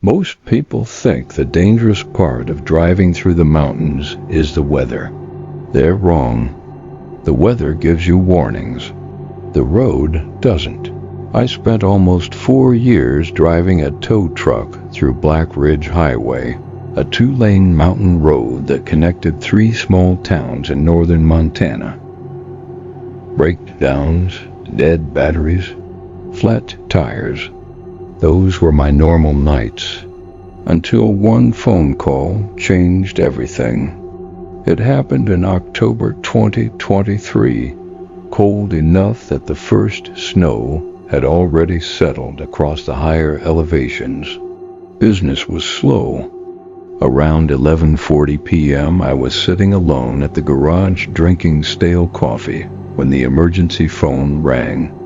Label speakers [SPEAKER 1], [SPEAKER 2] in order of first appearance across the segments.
[SPEAKER 1] Most people think the dangerous part of driving through the mountains is the weather. They're wrong. The weather gives you warnings. The road doesn't. I spent almost 4 years driving a tow truck through Black Ridge Highway, a 2-lane mountain road that connected 3 small towns in northern Montana. Breakdowns, dead batteries, flat tires. Those were my normal nights, until one phone call changed everything. It happened in October 2023, cold enough that the first snow had already settled across the higher elevations. Business was slow. Around 11:40 p.m., I was sitting alone at the garage drinking stale coffee when the emergency phone rang.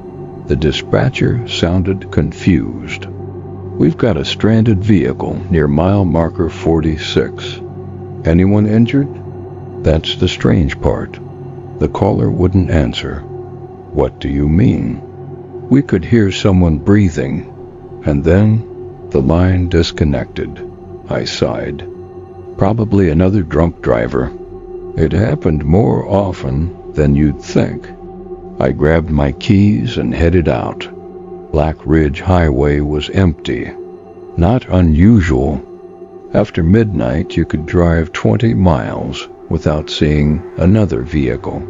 [SPEAKER 1] The dispatcher sounded confused. "We've got a stranded vehicle near mile marker 46. Anyone injured?" That's the strange part. The caller wouldn't answer. "What do you mean?" We could hear someone breathing, and then the line disconnected. I sighed. Probably another drunk driver. It happened more often than you'd think. I grabbed my keys and headed out. Black Ridge Highway was empty. Not unusual. After midnight, you could drive 20 miles without seeing another vehicle.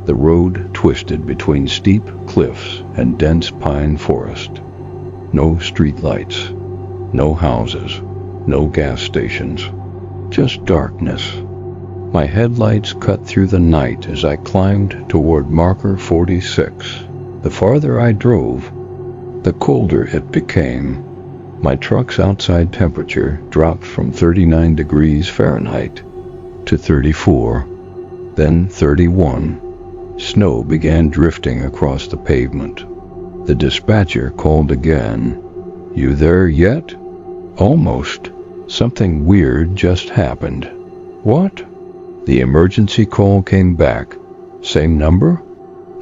[SPEAKER 1] The road twisted between steep cliffs and dense pine forest. No streetlights, no houses, no gas stations, just darkness. My headlights cut through the night as I climbed toward marker 46. The farther I drove, the colder it became. My truck's outside temperature dropped from 39 degrees Fahrenheit to 34, then 31. Snow began drifting across the pavement. The dispatcher called again. "You there yet?" "Almost. Something weird just happened." "What?" The emergency call came back. "Same number?"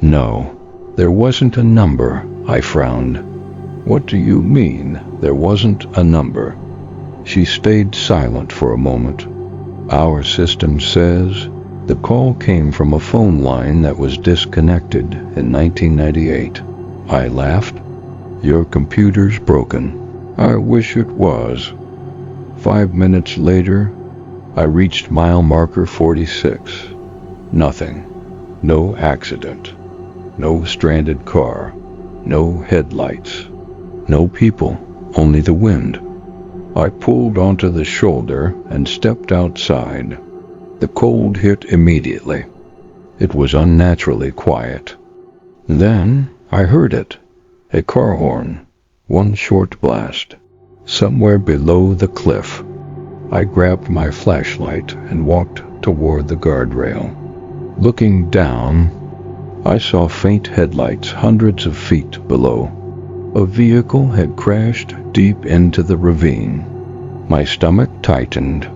[SPEAKER 1] "No, there wasn't a number." I frowned. "What do you mean, there wasn't a number?" She stayed silent for a moment. "Our system says the call came from a phone line that was disconnected in 1998. I laughed. "Your computer's broken." "I wish it was." 5 minutes later, I reached mile marker 46. Nothing. No accident. No stranded car. No headlights. No people, only the wind. I pulled onto the shoulder and stepped outside. The cold hit immediately. It was unnaturally quiet. Then I heard it. A car horn. One short blast. Somewhere below the cliff. I grabbed my flashlight and walked toward the guardrail. Looking down, I saw faint headlights hundreds of feet below. A vehicle had crashed deep into the ravine. My stomach tightened.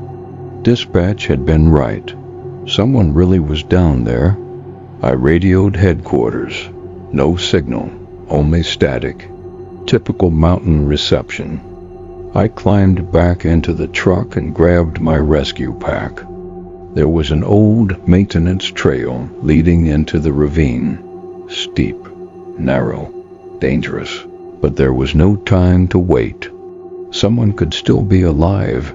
[SPEAKER 1] Dispatch had been right. Someone really was down there. I radioed headquarters. No signal, only static. Typical mountain reception. I climbed back into the truck and grabbed my rescue pack. There was an old maintenance trail leading into the ravine. Steep, narrow, dangerous. But there was no time to wait. Someone could still be alive.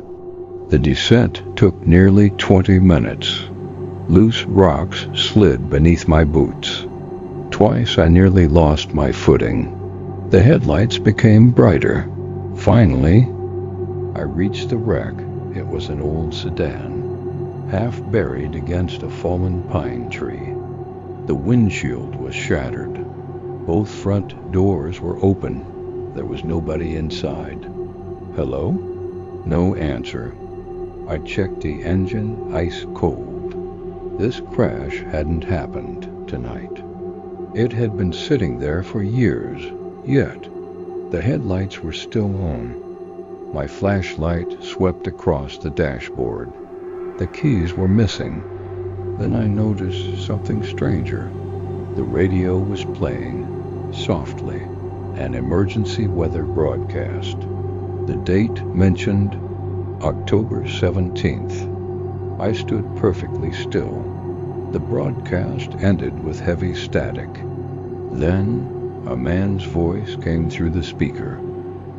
[SPEAKER 1] The descent took nearly 20 minutes. Loose rocks slid beneath my boots. Twice I nearly lost my footing. The headlights became brighter. Finally, I reached the wreck. It was an old sedan, half buried against a fallen pine tree. The windshield was shattered. Both front doors were open. There was nobody inside. "Hello?" No answer. I checked the engine, ice cold. This crash hadn't happened tonight. It had been sitting there for years, yet the headlights were still on. My flashlight swept across the dashboard. The keys were missing. Then I noticed something stranger. The radio was playing, softly, an emergency weather broadcast. The date mentioned, October 17th. I stood perfectly still. The broadcast ended with heavy static. Then, a man's voice came through the speaker,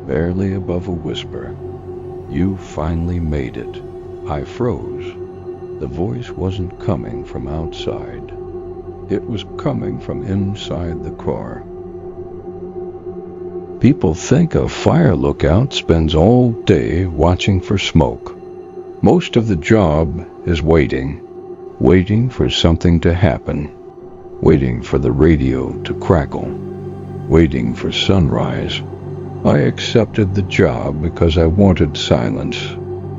[SPEAKER 1] barely above a whisper. "You finally made it." I froze. The voice wasn't coming from outside. It was coming from inside the car. People think a fire lookout spends all day watching for smoke. Most of the job is waiting for something to happen, waiting for the radio to crackle, waiting for sunrise. I accepted the job because I wanted silence.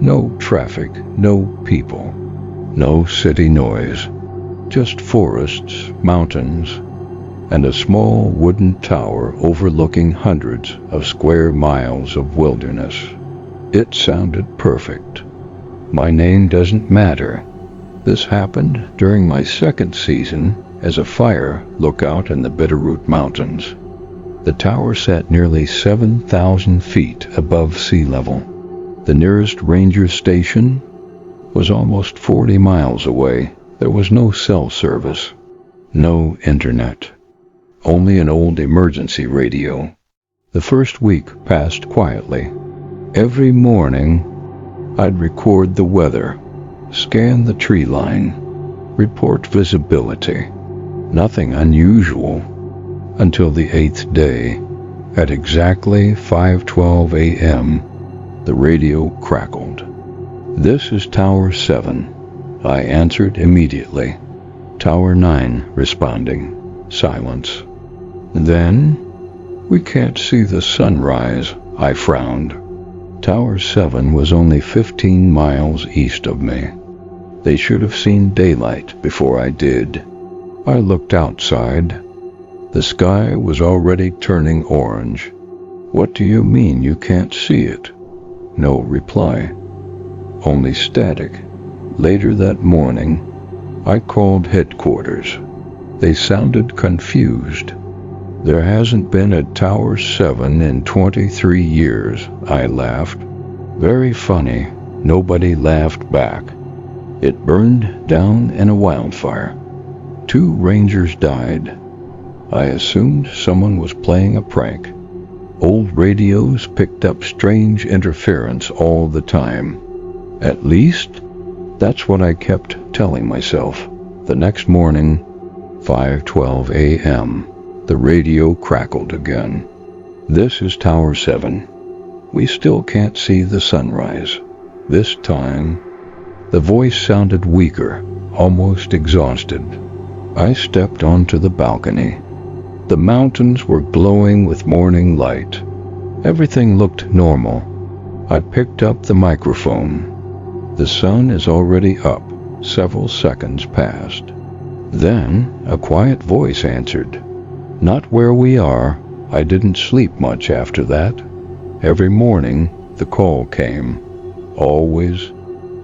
[SPEAKER 1] No traffic, no people, no city noise, just forests, mountains, and a small wooden tower overlooking hundreds of square miles of wilderness. It sounded perfect. My name doesn't matter. This happened during my second season as a fire lookout in the Bitterroot Mountains. The tower sat nearly 7,000 feet above sea level. The nearest ranger station was almost 40 miles away. There was no cell service, no internet, only an old emergency radio. The first week passed quietly. Every morning, I'd record the weather, scan the tree line, report visibility. Nothing unusual until the 8th day. At exactly 5:12 a.m., the radio crackled. "This is Tower 7. I answered immediately. Tower 9 responding. Silence. Then, "We can't see the sunrise," I frowned. Tower 7 was only 15 miles east of me. They should have seen daylight before I did. I looked outside. The sky was already turning orange. "What do you mean you can't see it?" No reply. Only static. Later that morning, I called headquarters. They sounded confused. "There hasn't been a Tower 7 in 23 years, I laughed. Very funny. Nobody laughed back. It burned down in a wildfire. 2 rangers died. I assumed someone was playing a prank. Old radios picked up strange interference all the time. At least, that's what I kept telling myself. The next morning, 5:12 a.m., the radio crackled again. "This is Tower 7. We still can't see the sunrise." This time, the voice sounded weaker, almost exhausted. I stepped onto the balcony. The mountains were glowing with morning light. Everything looked normal. I picked up the microphone. "The sun is already up." Several seconds passed. Then a quiet voice answered. "Not where we are." I didn't sleep much after that. Every morning the call came. Always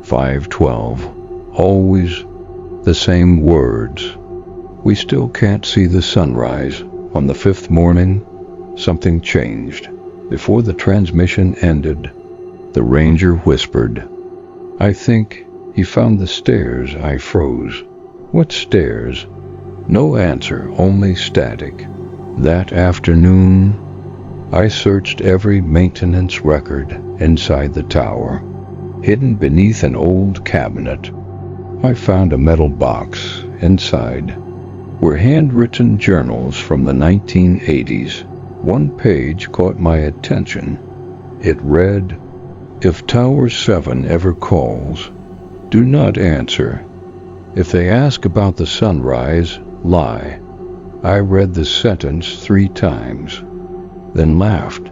[SPEAKER 1] 5:12. Always the same words. "We still can't see the sunrise." On the 5th morning, something changed. Before the transmission ended, the ranger whispered, "I think he found the stairs." I froze. "What stairs?" No answer, only static. That afternoon, I searched every maintenance record inside the tower. Hidden beneath an old cabinet, I found a metal box. Inside were handwritten journals from the 1980s. One page caught my attention. It read, "If Tower 7 ever calls, do not answer. If they ask about the sunrise, lie." I read the sentence 3 times, then laughed.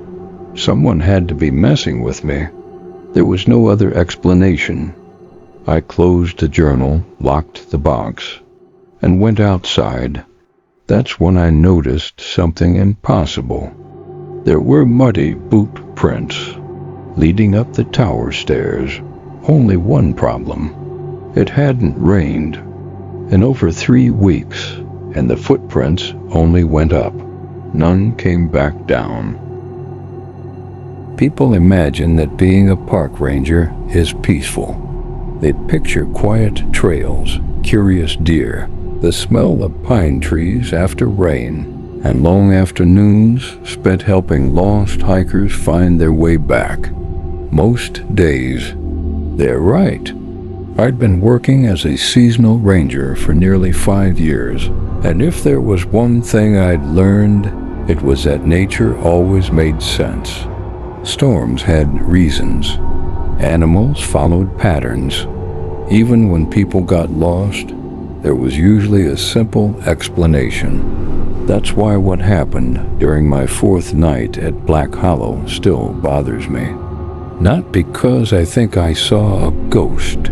[SPEAKER 1] Someone had to be messing with me. There was no other explanation. I closed the journal, locked the box, and went outside. That's when I noticed something impossible. There were muddy boot prints leading up the tower stairs. Only one problem. It hadn't rained in over 3 weeks, and the footprints only went up. None came back down. People imagine that being a park ranger is peaceful. They picture quiet trails, curious deer, the smell of pine trees after rain, and long afternoons spent helping lost hikers find their way back. Most days. They're right. I'd been working as a seasonal ranger for nearly 5 years, and if there was one thing I'd learned, it was that nature always made sense. Storms had reasons. Animals followed patterns. Even when people got lost, there was usually a simple explanation. That's why what happened during my 4th night at Black Hollow still bothers me. Not because I think I saw a ghost,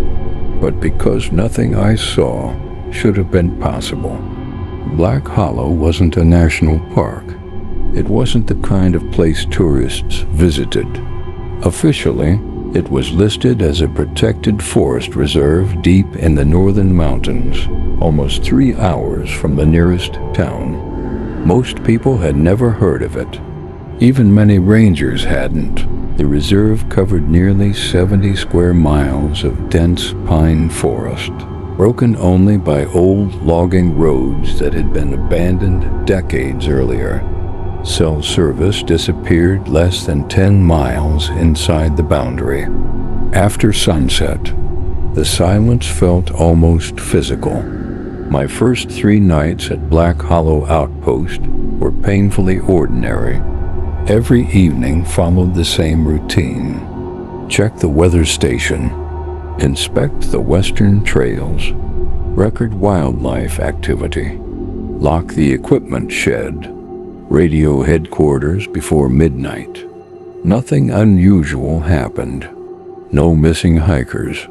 [SPEAKER 1] but because nothing I saw should have been possible. Black Hollow wasn't a national park. It wasn't the kind of place tourists visited. Officially, it was listed as a protected forest reserve deep in the northern mountains, almost 3 hours from the nearest town. Most people had never heard of it. Even many rangers hadn't. The reserve covered nearly 70 square miles of dense pine forest, broken only by old logging roads that had been abandoned decades earlier. Cell service disappeared less than 10 miles inside the boundary. After sunset, the silence felt almost physical. My first 3 nights at Black Hollow Outpost were painfully ordinary. Every evening followed the same routine. Check the weather station, inspect the western trails, record wildlife activity, lock the equipment shed, radio headquarters before midnight. Nothing unusual happened. No missing hikers,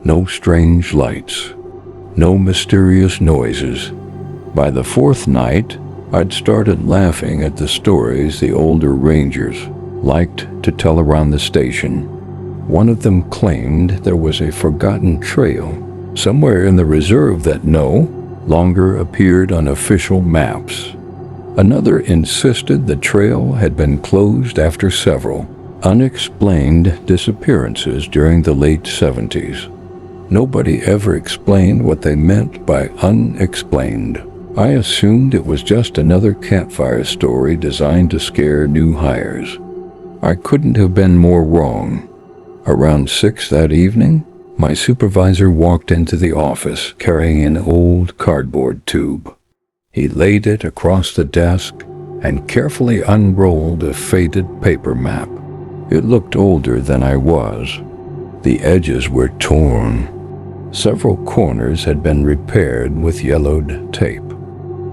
[SPEAKER 1] no strange lights, no mysterious noises. By the 4th night, I'd started laughing at the stories the older rangers liked to tell around the station. One of them claimed there was a forgotten trail somewhere in the reserve that no longer appeared on official maps. Another insisted the trail had been closed after several unexplained disappearances during the late 70s. Nobody ever explained what they meant by unexplained. I assumed it was just another campfire story designed to scare new hires. I couldn't have been more wrong. Around 6 that evening, my supervisor walked into the office carrying an old cardboard tube. He laid it across the desk and carefully unrolled a faded paper map. It looked older than I was. The edges were torn. Several corners had been repaired with yellowed tape.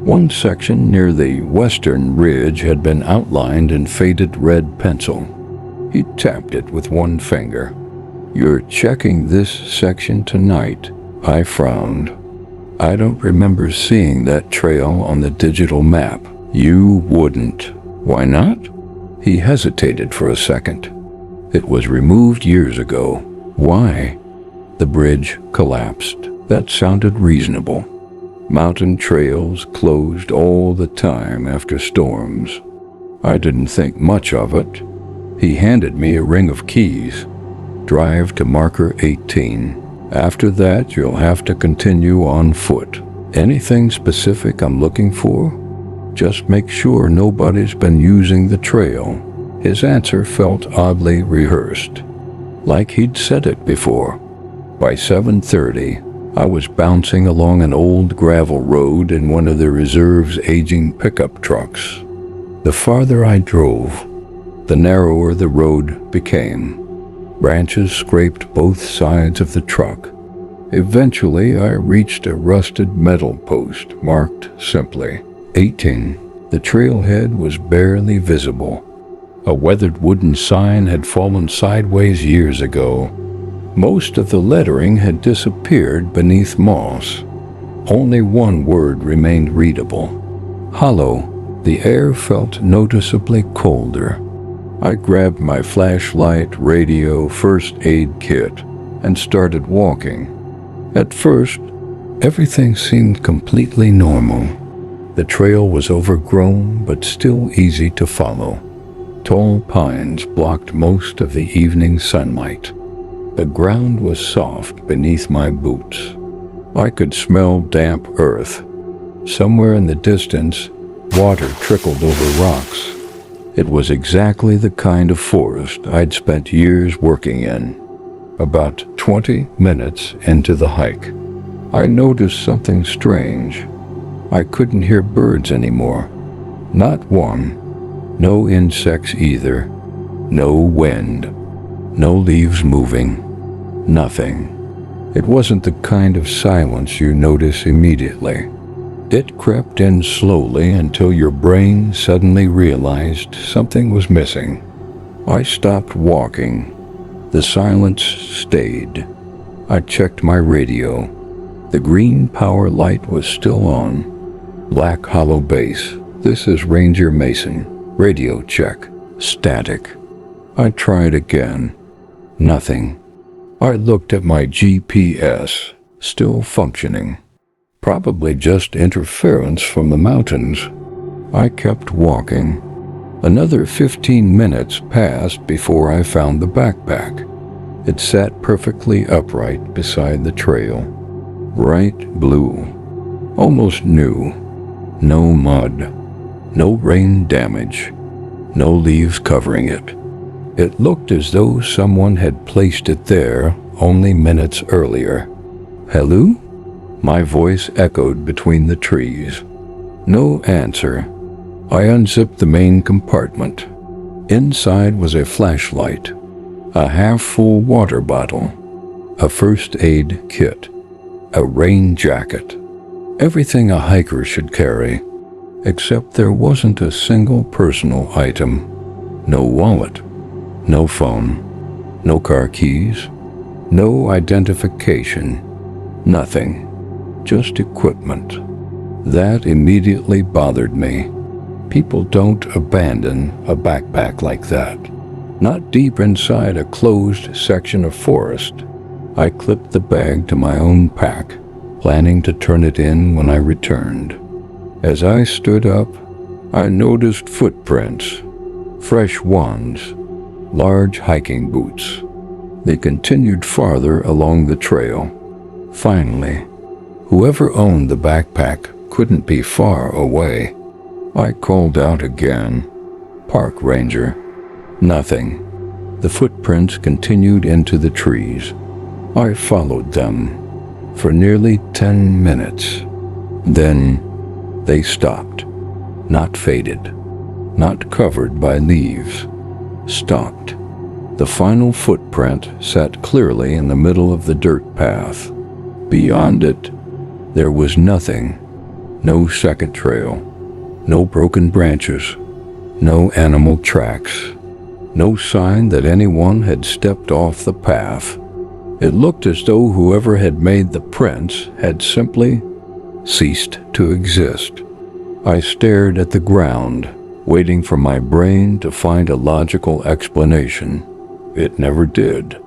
[SPEAKER 1] One section near the western ridge had been outlined in faded red pencil. He tapped it with one finger. "You're checking this section tonight," I frowned. "I don't remember seeing that trail on the digital map." "You wouldn't." "Why not?" He hesitated for a second. "It was removed years ago." "Why?" "The bridge collapsed." That sounded reasonable. Mountain trails closed all the time after storms. I didn't think much of it. He handed me a ring of keys. "Drive to marker 18. After that, you'll have to continue on foot." "Anything specific I'm looking for?" "Just make sure nobody's been using the trail." His answer felt oddly rehearsed, like he'd said it before. By 7:30, I was bouncing along an old gravel road in one of the reserve's aging pickup trucks. The farther I drove, the narrower the road became. Branches scraped both sides of the truck. Eventually, I reached a rusted metal post marked simply 18. The trailhead was barely visible. A weathered wooden sign had fallen sideways years ago. Most of the lettering had disappeared beneath moss. Only one word remained readable: Hollow. The air felt noticeably colder. I grabbed my flashlight, radio, first aid kit, and started walking. At first, everything seemed completely normal. The trail was overgrown, but still easy to follow. Tall pines blocked most of the evening sunlight. The ground was soft beneath my boots. I could smell damp earth. Somewhere in the distance, water trickled over rocks. It was exactly the kind of forest I'd spent years working in. About 20 minutes into the hike, I noticed something strange. I couldn't hear birds anymore. Not one. No insects either. No wind. No leaves moving. Nothing. It wasn't the kind of silence you notice immediately. It crept in slowly until your brain suddenly realized something was missing. I stopped walking. The silence stayed. I checked my radio. The green power light was still on. Black hollow base. This is Ranger Mason. Radio check. Static. I tried again. Nothing. I looked at my GPS. Still functioning. Probably just interference from the mountains. I kept walking. Another 15 minutes passed before I found the backpack. It sat perfectly upright beside the trail. Bright blue. Almost new. No mud. No rain damage. No leaves covering it. It looked as though someone had placed it there only minutes earlier. Hello? My voice echoed between the trees. No answer. I unzipped the main compartment. Inside was a flashlight, a half-full water bottle, a first aid kit, a rain jacket, everything a hiker should carry, except there wasn't a single personal item. No wallet, no phone, no car keys, no identification, nothing. Just equipment. That immediately bothered me. People don't abandon a backpack like that. Not deep inside a closed section of forest. I clipped the bag to my own pack, planning to turn it in when I returned. As I stood up, I noticed footprints. Fresh ones. Large hiking boots. They continued farther along the trail. Finally, whoever owned the backpack couldn't be far away. I called out again. Park ranger. Nothing. The footprints continued into the trees. I followed them for nearly 10 minutes. Then they stopped. Not faded. Not covered by leaves. Stopped. The final footprint sat clearly in the middle of the dirt path. Beyond it, there was nothing. No second trail. No broken branches. No animal tracks. No sign that anyone had stepped off the path. It looked as though whoever had made the prints had simply ceased to exist. I stared at the ground, waiting for my brain to find a logical explanation. It never did.